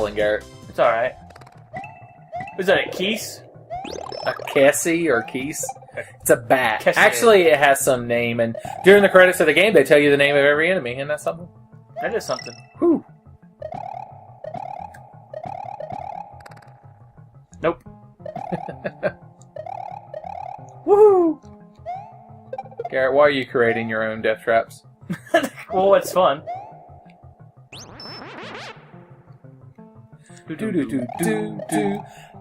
scrolling, Garrett. It's alright. Was that a Keese? A Cassie or Keese? It's a bat. Cassie. Actually, it has some name, and during the credits of the game, they tell you the name of every enemy. Isn't that something? That is something. Whew. Nope. Woohoo! Garrett, why are you creating your own death traps? Well, it's fun.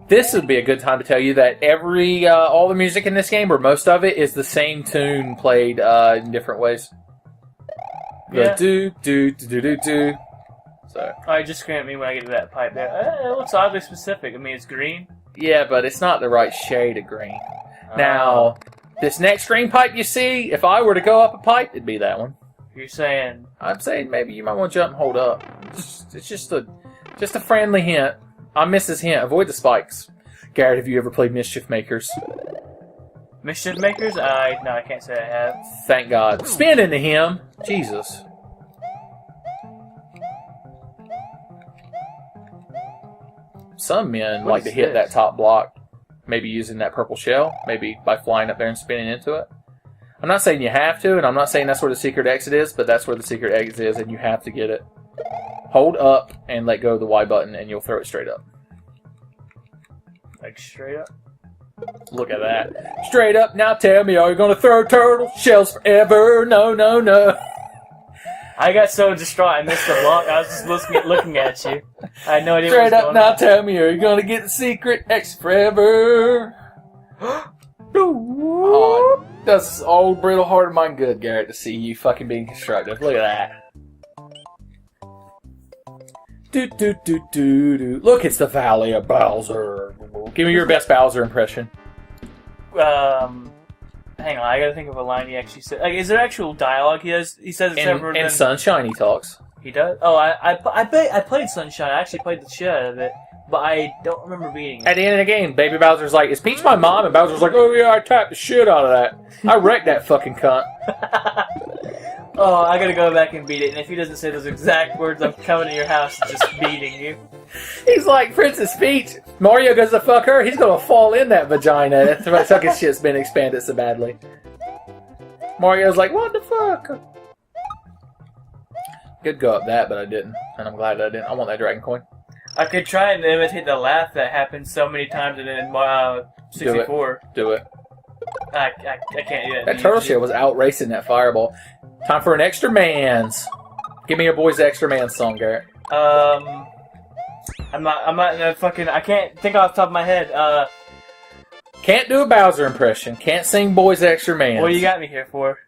This would be a good time to tell you that all the music in this game, or most of it, is the same tune played in different ways. Yeah. Do. So. Alright, just grant me when I get to that pipe there. It looks oddly specific. I mean, it's green. Yeah, but it's not the right shade of green. Now, this next green pipe you see, if I were to go up a pipe, it'd be that one. You're saying... I'm saying maybe you might want to jump and hold up. It's just a friendly hint. I miss his hint. Avoid the spikes. Garrett, have you ever played Mischief Makers? Mischief Makers? No, I can't say I have. Thank God. Spin into him. Jesus. Some men like to hit that top block. Maybe using that purple shell. Maybe by flying up there and spinning into it. I'm not saying you have to, and I'm not saying that's where the secret exit is, but that's where the secret exit is, and you have to get it. Hold up and let go of the Y button, and you'll throw it straight up. Like straight up? Look at that. Straight up, now tell me, are you going to throw turtle shells forever? No, no, no. I got so distraught I missed the block. I was just looking at you. I had no idea Straight what was up, going now on. tell me, are you going to get the secret exit forever? Oh, that's old brittle heart of mine good, Garrett, to see you fucking being constructive. Look at that. Do. Look, it's the Valley of Bowser. Give me your best Bowser impression. Hang on, I gotta think of a line he actually said. Like, is there actual dialogue he has? He says it's ever In Sunshine, he talks. He does? Oh, I played Sunshine. I actually played the shit out of it, but I don't remember beating it. At the end of the game, Baby Bowser's like, "Is Peach my mom?" And Bowser's like, "Oh yeah, I tapped the shit out of that. I wrecked that fucking cunt." Oh, I gotta go back and beat it, and if he doesn't say those exact words, I'm coming to your house and just beating you. He's like, Princess Peach. Mario goes to fuck her. He's gonna fall in that vagina. That's why fucking shit's been expanded so badly. Mario's like, what the fuck? Could go up that, but I didn't, and I'm glad I didn't. I want that dragon coin. I could try and imitate the laugh that happens so many times in 64. Do it. I can't do that. That turtle shit was out racing that fireball. Time for an extra man's. Give me your boy's extra man's song, Garrett. I'm not in a fucking. I can't think off the top of my head. Can't do a Bowser impression. Can't sing boy's extra man's. What do you got me here for?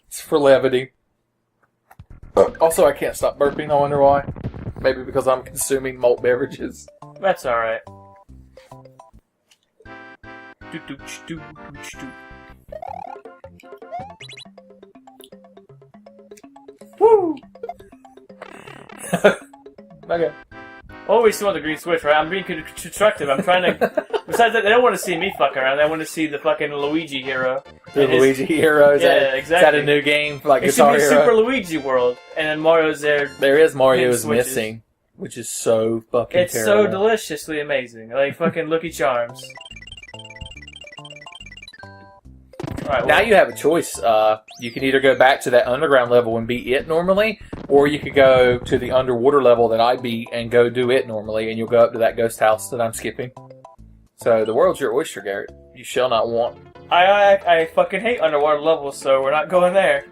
It's for levity. Also, I can't stop burping. I wonder why. Maybe because I'm consuming malt beverages. That's alright. Woo! Okay. Oh, we still want the green switch, right? I'm being constructive. I'm trying to... Besides that, they don't want to see me fuck around. They want to see the fucking Luigi hero. The Luigi hero? Is exactly. Is that a new game? Like it Guitar should be Hero? Super Luigi World. And then Mario's there. There is Mario's switches. missing. Which is so fucking It's terrible. so deliciously amazing. Like fucking Lucky Charms. Alright, Now you have a choice. You can either go back to that underground level and beat it normally, or you could go to the underwater level that I beat and go do it normally, and you'll go up to that ghost house that I'm skipping. So the world's your oyster, Garrett. You shall not want. I fucking hate underwater levels, so we're not going there.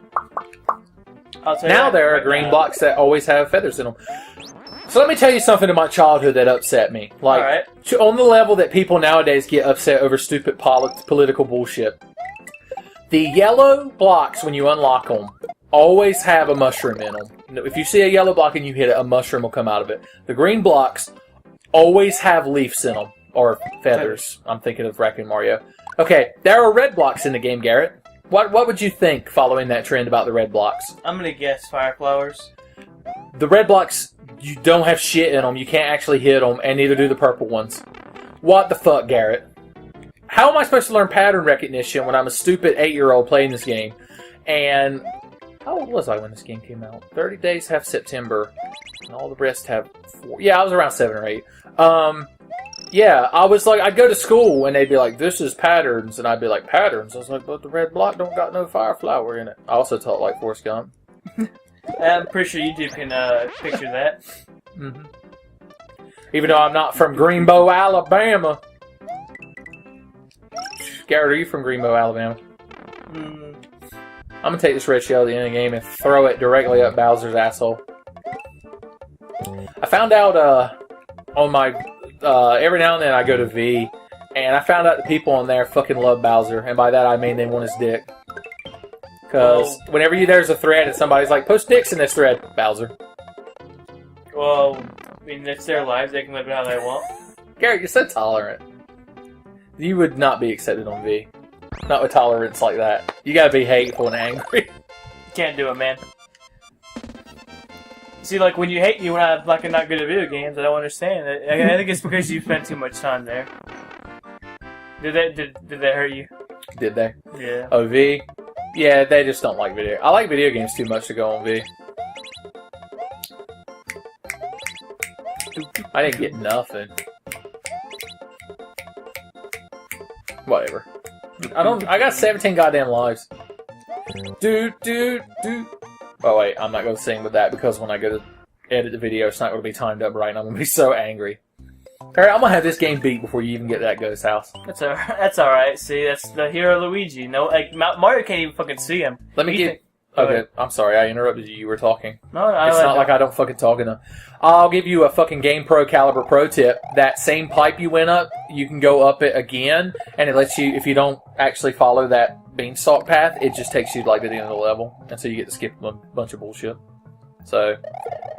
I'll tell you Now that there are right green now. blocks that always have feathers in them. So let me tell you something in my childhood that upset me. Like, Alright. on the level that people nowadays get upset over stupid political bullshit. The yellow blocks, when you unlock them, always have a mushroom in them. If you see a yellow block and you hit it, a mushroom will come out of it. The green blocks always have leaves in them. Or feathers. I'm thinking of Raccoon Mario. Okay, there are red blocks in the game, Garrett. What would you think, following that trend about the red blocks? I'm gonna guess fire flowers. The red blocks, you don't have shit in them. You can't actually hit them, and neither do the purple ones. What the fuck, Garrett? How am I supposed to learn pattern recognition when I'm a stupid 8-year-old playing this game? And How old was I when this game came out? 30 days have September, and all the rest have 4. Yeah, I was around 7 or 8. Yeah, I was like, I'd go to school, and they'd be like, this is patterns, and I'd be like, patterns? I was like, but the red block don't got no fire flower in it. I also taught like Forrest Gump. I'm pretty sure YouTube can picture that. Mm-hmm. Even though I'm not from Greenbow, Alabama. Garrett, are you from Greenbow, Alabama? Mm. I'm gonna take this red shell at the end of the game and throw it directly up Bowser's asshole. I found out on my every now and then I go to V, and I found out the people on there fucking love Bowser, and by that I mean they want his dick. Because whenever there's a thread and somebody's like, post dicks in this thread, Bowser. Well, I mean, it's their lives. They can live it how they want. Garrett, you're so tolerant. You would not be accepted on V. Not with tolerance like that. You gotta be hateful and angry. Can't do it, man. See, like, when you hate me when I'm like not good at video games, I don't understand. I think it's because you spent too much time there. Did that hurt you? Did they? Yeah. Oh, V? Yeah, they just don't like video. I like video games too much to go on V. I didn't get nothing. Whatever. I got 17 goddamn lives. Do. Oh wait, I'm not gonna sing with that because when I go to edit the video, it's not gonna be timed up right, and I'm gonna be so angry. Alright, I'm gonna have this game beat before you even get to that ghost house. That's alright. See, that's the hero Luigi. No, like Mario can't even fucking see him. Let me get. Okay, I'm sorry, I interrupted you. You were talking. No, it's not like I don't fucking talk enough. I'll give you a fucking Game Pro Caliber pro tip. That same pipe you went up, you can go up it again, and it lets you, if you don't actually follow that beanstalk path, it just takes you like to the end of the level, and so you get to skip a bunch of bullshit. So,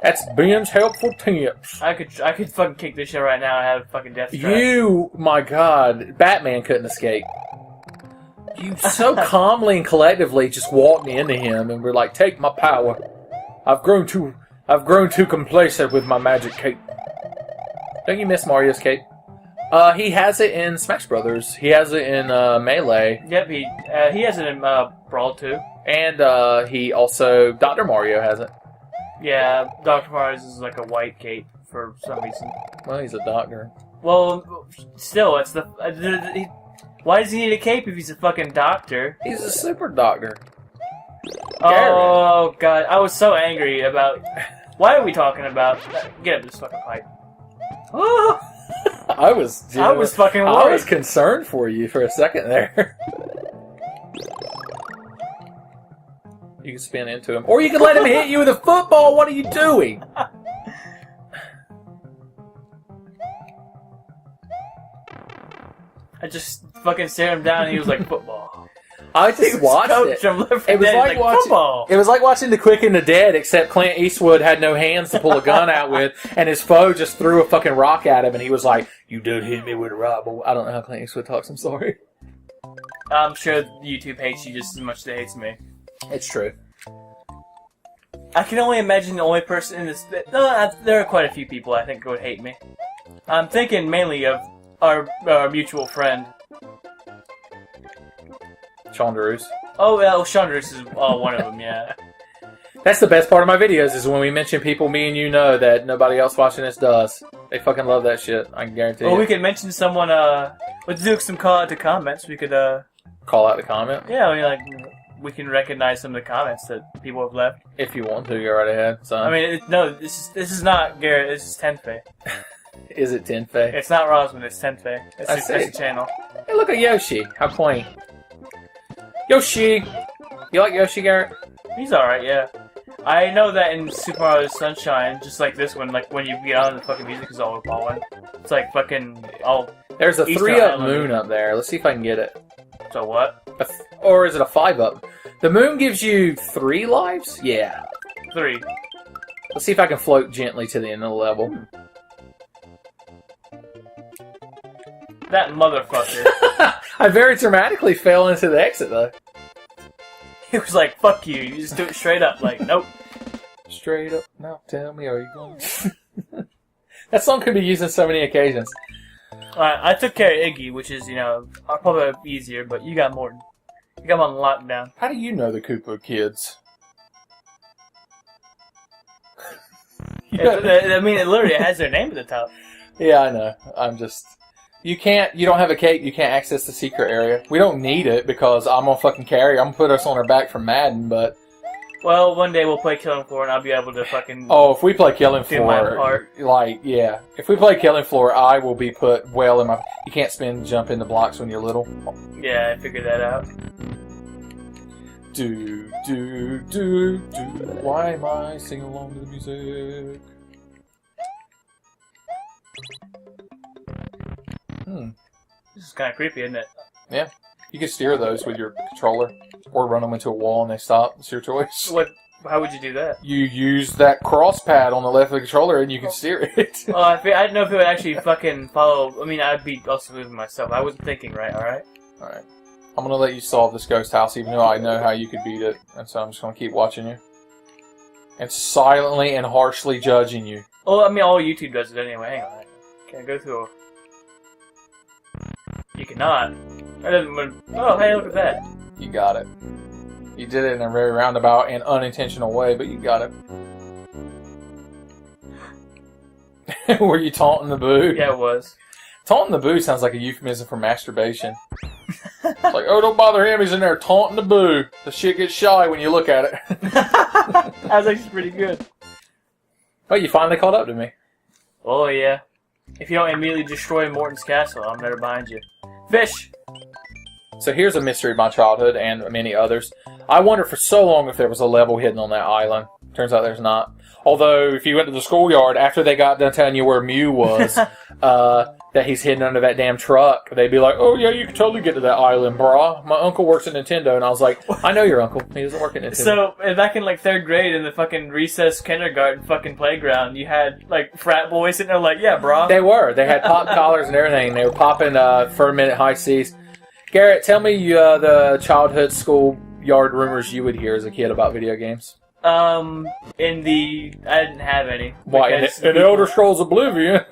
that's Ben's helpful tips. I could fucking kick this shit right now and have a fucking death trap. You, my god, Batman couldn't escape. You so calmly and collectively just walked into him and were like, take my power. I've grown too complacent with my magic cape. Don't you miss Mario's cape? He has it in Smash Brothers. He has it in Melee. Yep, he has it in Brawl too. And he also Dr. Mario has it. Yeah, Dr. Mario's is like a white cape for some reason. Well, he's a doctor. Well, still, it's the why does he need a cape if he's a fucking doctor? He's a super doctor. Oh god, I was so angry about. Why are we talking about? Get up this fucking pipe. Oh, I was fucking worried. I was concerned for you for a second there. You can spin into him, or you can let him hit you with a football. What are you doing? I just fucking stared him down, and he was like, "Football." I just watched it. It was like watching football. It was like watching The Quick and the Dead, except Clint Eastwood had no hands to pull a gun out with, and his foe just threw a fucking rock at him, and he was like, "You did hit me with a rock." But I don't know how Clint Eastwood talks. I'm sorry. I'm sure YouTube hates you just as much as it hates me. It's true. I can only imagine the only person in this. No, there are quite a few people I think who would hate me. I'm thinking mainly of our mutual friend. Chandrus. Oh, well, Chandrus is one of them, yeah. That's the best part of my videos, is when we mention people me and you know that nobody else watching this does. They fucking love that shit, I can guarantee you. Well, we could mention someone, let's do some call out to comments. We could, call out the comment? Yeah, I mean, like, we can recognize some of the comments that people have left. If you want to, go right ahead, son. I mean, no, this is not Garrett, this is Tenfei. Is it Tenfei? It's not Rosman, it's Tenfei. It's the channel. Hey, look at Yoshi. How quaint. Yoshi! You like Yoshi, Garrett? He's alright, yeah. I know that in Super Mario Sunshine, just like this one, like when you get on the fucking music is all falling. It's like fucking all. There's a 3-up moon up there. Let's see if I can get it. So what? Or is it a 5-up? The moon gives you 3 lives? Yeah. 3. Let's see if I can float gently to the end of the level. That motherfucker. I very dramatically fell into the exit, though. He was like, fuck you. You just do it straight up. Like, nope. Straight up. Now tell me, are you going? That song could be used on so many occasions. I took care of Iggy, which is, probably easier, but you got Morton. You got him on lockdown. How do you know the Koopa kids? I mean, it literally has their name at the top. Yeah, I know. You don't have a cape, you can't access the secret area. We don't need it because I'm gonna fucking carry. I'm gonna put us on our back for Madden, but... Well, one day we'll play Killing Floor and I'll be able to fucking... Oh, if we play Killing do my Floor... part. Like, yeah. If we play Killing Floor, I will be put well in my... You can't jump in the blocks when you're little. Yeah, I figured that out. Do, do, do, do. Why am I singing along to the music? This is kind of creepy, isn't it? Yeah. You can steer those with your controller. Or run them into a wall and they stop. It's your choice. How would you do that? You use that cross pad on the left of the controller and you can steer it. Oh, I didn't know if it would actually fucking follow... I mean, I'd be also moving myself. I wasn't thinking right, alright? Alright. I'm gonna let you solve this ghost house even though I know how you could beat it. And so I'm just gonna keep watching you. And silently and harshly judging you. Well, I mean, all YouTube does it anyway. Hang on. Can I go through a... You cannot. That doesn't... Oh, hey, look at that. You got it. You did it in a very roundabout and unintentional way, but you got it. Were you taunting the boo? Yeah, it was. Taunting the boo sounds like a euphemism for masturbation. It's like, oh, don't bother him, he's in there taunting the boo. The shit gets shy when you look at it. That was actually pretty good. Oh, you finally caught up to me. Oh, yeah. If you don't immediately destroy Morton's castle, I'm there behind you. Fish! So here's a mystery of my childhood and many others. I wondered for so long if there was a level hidden on that island. Turns out there's not. Although, if you went to the schoolyard after they got done telling you where Mew was, that he's hidden under that damn truck, they'd be like, oh yeah, you can totally get to that island, brah. My uncle works at Nintendo. And I was like, I know your uncle. He doesn't work at Nintendo. So, back in like 3rd grade in the fucking recess kindergarten fucking playground, you had like frat boys sitting there like, yeah, brah. They were. They had pop collars and everything. They were popping fermented high seas. Garrett, tell me the childhood schoolyard rumors you would hear as a kid about video games. I didn't have any. Why? In Elder Scrolls Oblivion?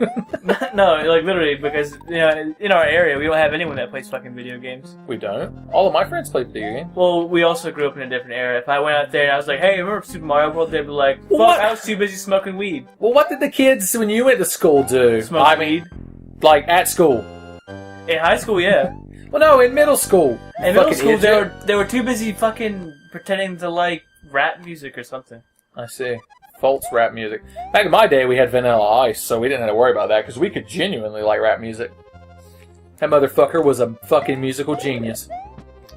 No, like literally, because, you know, in our area, we don't have anyone that plays fucking video games. We don't. All of my friends play video games. Well, we also grew up in a different era. If I went out there and I was like, hey, remember Super Mario World? They'd be like, fuck, What? I was too busy smoking weed. Well, what did the kids, when you went to school, do? Smoke weed? Like, at school? In high school, yeah. Well, no, in middle school. In middle Fucking school, idiot. they were too busy fucking pretending to like rap music or something. I see. False rap music. Back in my day, we had Vanilla Ice, so we didn't have to worry about that, because we could genuinely like rap music. That motherfucker was a fucking musical genius.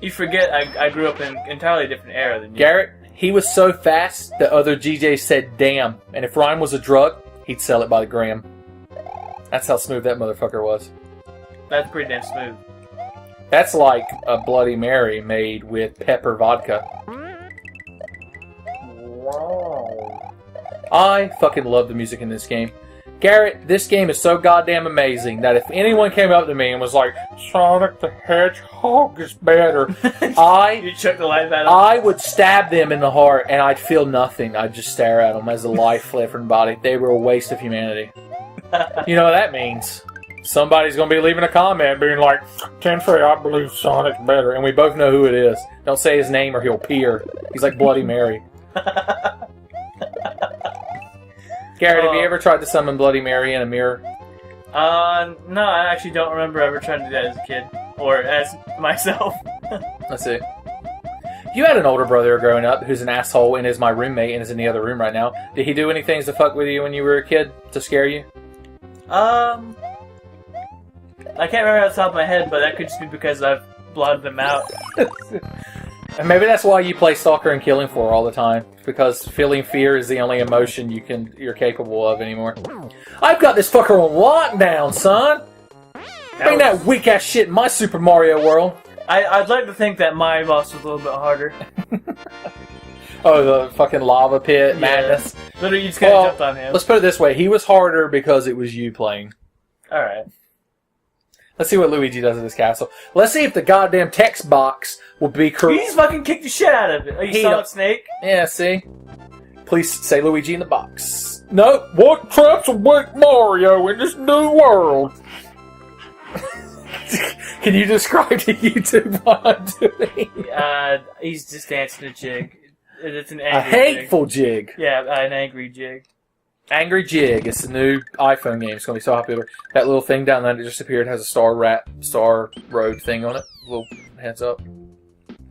You forget I grew up in an entirely different era than you. Garrett, he was so fast that other DJs said damn, and if rhyme was a drug, he'd sell it by the gram. That's how smooth that motherfucker was. That's pretty damn smooth. That's like a Bloody Mary made with pepper vodka. Wow. I fucking love the music in this game. Garrett, this game is so goddamn amazing that if anyone came up to me and was like, Sonic the Hedgehog is better, You chuck the life out of I would stab them in the heart and I'd feel nothing. I'd just stare at them as the life fled from the body. They were a waste of humanity. You know what that means? Somebody's going to be leaving a comment being like, Tenfei, I believe Sonic's better. And we both know who it is. Don't say his name or he'll peer. He's like Bloody Mary. Garrett, have you ever tried to summon Bloody Mary in a mirror? No, I actually don't remember ever trying to do that as a kid. Or as myself. Let's see. You had an older brother growing up who's an asshole and is my roommate and is in the other room right now. Did he do any things to fuck with you when you were a kid to scare you? I can't remember off the top of my head, but that could just be because I've blotted them out. And maybe that's why you play Stalker and Killing Floor all the time. Because feeling fear is the only emotion you're capable of anymore. I've got this fucker on lockdown, son! Bring that weak ass shit in my Super Mario World. I'd like to think that my boss was a little bit harder. Oh, the fucking lava pit madness. Literally, you just kind of jumped on him. Let's put it this way. He was harder because it was you playing. Alright. Let's see what Luigi does in this castle. Let's see if the goddamn text box will be correct. You just fucking kicked the shit out of it. Like you Solid Snake. Yeah, see? Please say Luigi in the box. No, what traps await Mario in this new world? Can you describe to YouTube what I'm doing? He's just dancing a jig. It's an angry hateful jig. Yeah, an angry jig. Angry Jig. It's the new iPhone game. It's going to be so popular. That little thing down there that just appeared has a Star Road thing on it. Little heads up.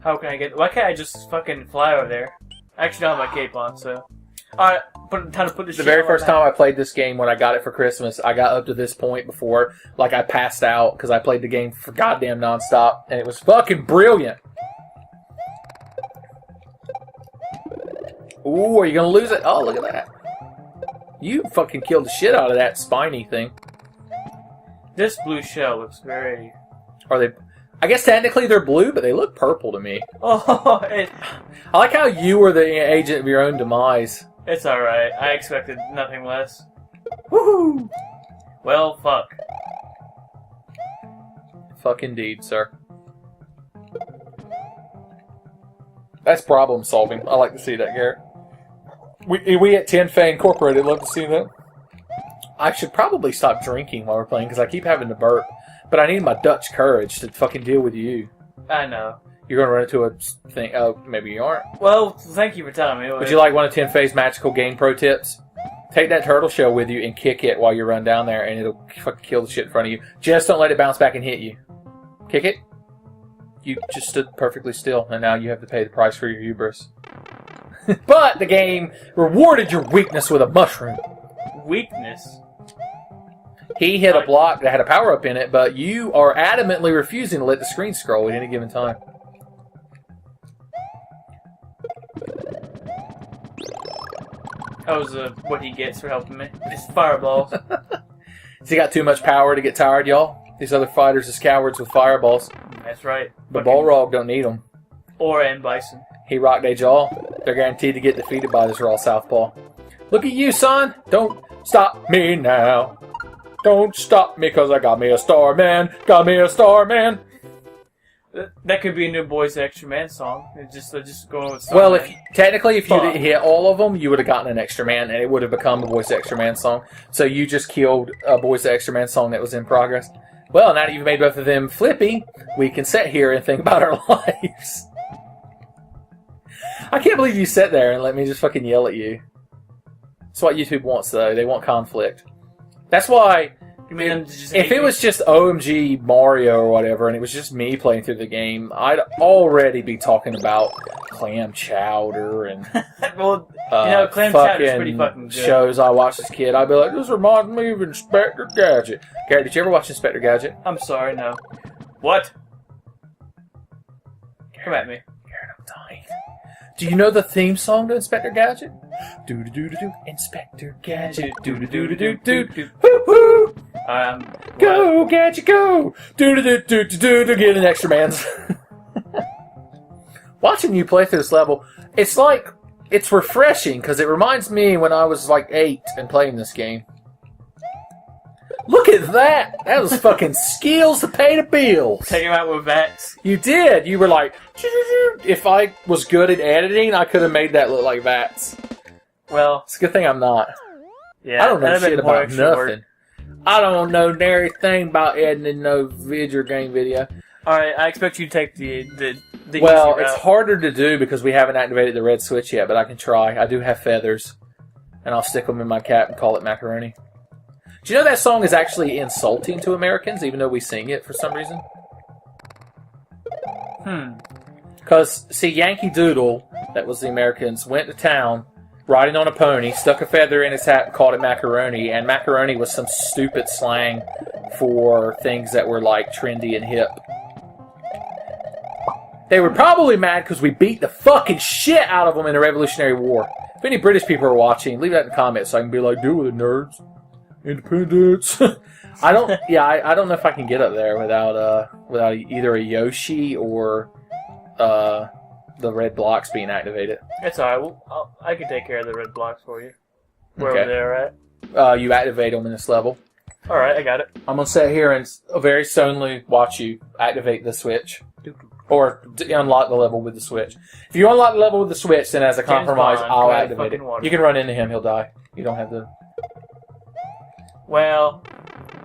How can I get... Why can't I just fucking fly over there? I actually don't have my cape on, so... Alright, time to put this The very first time I played this game, when I got it for Christmas, I got up to this point before, like, I passed out because I played the game for goddamn nonstop, and it was fucking brilliant. Ooh, are you gonna lose it? Oh, look at that. You fucking killed the shit out of that spiny thing. This blue shell looks very... Are they... I guess technically they're blue, but they look purple to me. Oh, I like how you were the agent of your own demise. It's alright. I expected nothing less. Woohoo! Well, fuck. Fuck indeed, sir. That's problem solving. I like to see that, Garrett. We at TENFENITY Incorporated love to see that. I should probably stop drinking while we're playing because I keep having to burp. But I need my Dutch courage to fucking deal with you. I know. You're going to run into a thing. Oh, maybe you aren't. Well, thank you for telling me. Would you like one of TENFENITY's magical game pro tips? Take that turtle shell with you and kick it while you run down there, and it'll fucking kill the shit in front of you. Just don't let it bounce back and hit you. Kick it. You just stood perfectly still, and now you have to pay the price for your hubris. But the game rewarded your weakness with a mushroom. Weakness? He hit a block that had a power-up in it, but you are adamantly refusing to let the screen scroll at any given time. That was what he gets for helping me. His fireballs. Has he got too much power to get tired, y'all? These other fighters is cowards with fireballs. That's right. But Balrog don't need them. Or and Bison. He rocked their jaw. They're guaranteed to get defeated by this raw southpaw. Look at you, son. Don't stop me now. Don't stop me, cause I got me a Starman. Got me a Starman. That could be a new Boys Extra Man song. Just going with Starman. Well, technically, if you didn't hit all of them, you would have gotten an Extra Man, and it would have become a Boys Extra Man song. So you just killed a Boys Extra Man song that was in progress. Well, now that you've made both of them flippy, we can sit here and think about our lives. I can't believe you sat there and let me just fucking yell at you. That's what YouTube wants, though. They want conflict. That's why... if it was just OMG Mario or whatever, and it was just me playing through the game, I'd already be talking about clam chowder and well, clam chowder is pretty fucking good. Shows I watched as a kid. I'd be like, this reminds me of Inspector Gadget. Garrett, did you ever watch Inspector Gadget? I'm sorry, no. What? Come at me. Garrett, I'm dying. Do you know the theme song to Inspector Gadget? Do do do do do. Inspector Gadget. Do do do do do do. Woo woo. Go Gadget, go. Do do do do do do. Get an Extra Man's. Watching you play through this level, it's refreshing because it reminds me when I was like 8 and playing this game. Look at that! That was fucking skills to pay the bills. Take him out with VATS. You did. You were like, if I was good at editing, I could have made that look like VATS. Well, it's a good thing I'm not. Yeah, I don't know shit about nothing. I don't know nary thing about editing no video game video. Alright, I expect you to take the well, easy route. It's harder to do because we haven't activated the red switch yet, but I can try. I do have feathers. And I'll stick them in my cap and call it macaroni. Do you know that song is actually insulting to Americans, even though we sing it for some reason? Because, see, Yankee Doodle, that was the Americans, went to town riding on a pony, stuck a feather in his hat and called it macaroni, and macaroni was some stupid slang for things that were, like, trendy and hip. They were probably mad because we beat the fucking shit out of them in the Revolutionary War. If any British people are watching, leave that in the comments so I can be like, deal with it, nerds. Independence. I don't know if I can get up there without either a Yoshi or the red blocks being activated. It's alright. Well, I can take care of the red blocks for you. Wherever they're at. You activate them in this level. Alright, I got it. I'm going to sit here and very stonily watch you activate the switch. Or unlock the level with the switch. If you unlock the level with the switch, then as a compromise, I'll activate it. You can run into him, he'll die. You don't have to... Well,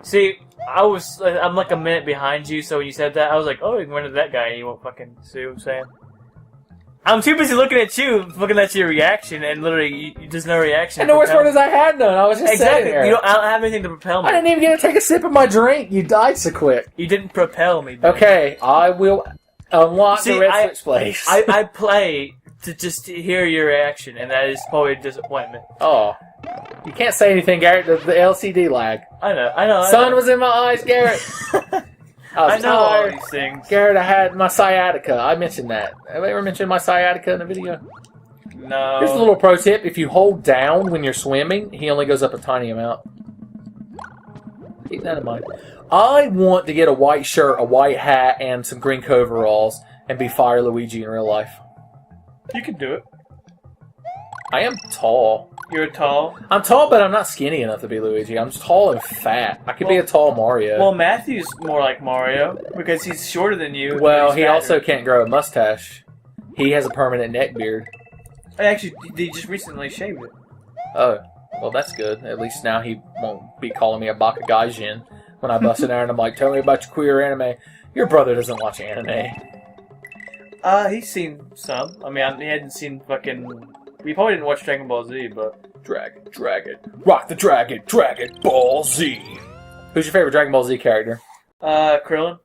see, I'm like a minute behind you, so when you said that, I was like, oh, you can run into that guy and you won't fucking see what I'm saying. I'm too busy looking at your reaction, and literally, there's no reaction. And the worst part is I had none. I was just sitting there. I don't have anything to propel me. I didn't even get to take a sip of my drink. You died so quick. You didn't propel me, baby. Okay, I will unlock the red switch place. I play to just hear your reaction, and that is probably a disappointment. Oh. You can't say anything, Garrett. The LCD lag. I know. Sun was in my eyes, Garrett. I know all these things. Garrett, I had my sciatica. I mentioned that. Have I ever mentioned my sciatica in a video? No. Here's a little pro tip. If you hold down when you're swimming, he only goes up a tiny amount. Keep that in mind. I want to get a white shirt, a white hat, and some green coveralls and be Fire Luigi in real life. You can do it. I am tall. You're tall? I'm tall, but I'm not skinny enough to be Luigi. I'm tall and fat. I could be a tall Mario. Well, Matthew's more like Mario because he's shorter than you. Well, he also can't grow a mustache. He has a permanent neck beard. Actually, he just recently shaved it. Oh, well, that's good. At least now he won't be calling me a Bakagaijin when I bust in there and I'm like, tell me about your queer anime. Your brother doesn't watch anime. He's seen some. I mean, he hadn't seen fucking... We probably didn't watch Dragon Ball Z, but... Dragon. Rock the Dragon, Dragon Ball Z. Who's your favorite Dragon Ball Z character? Krillin.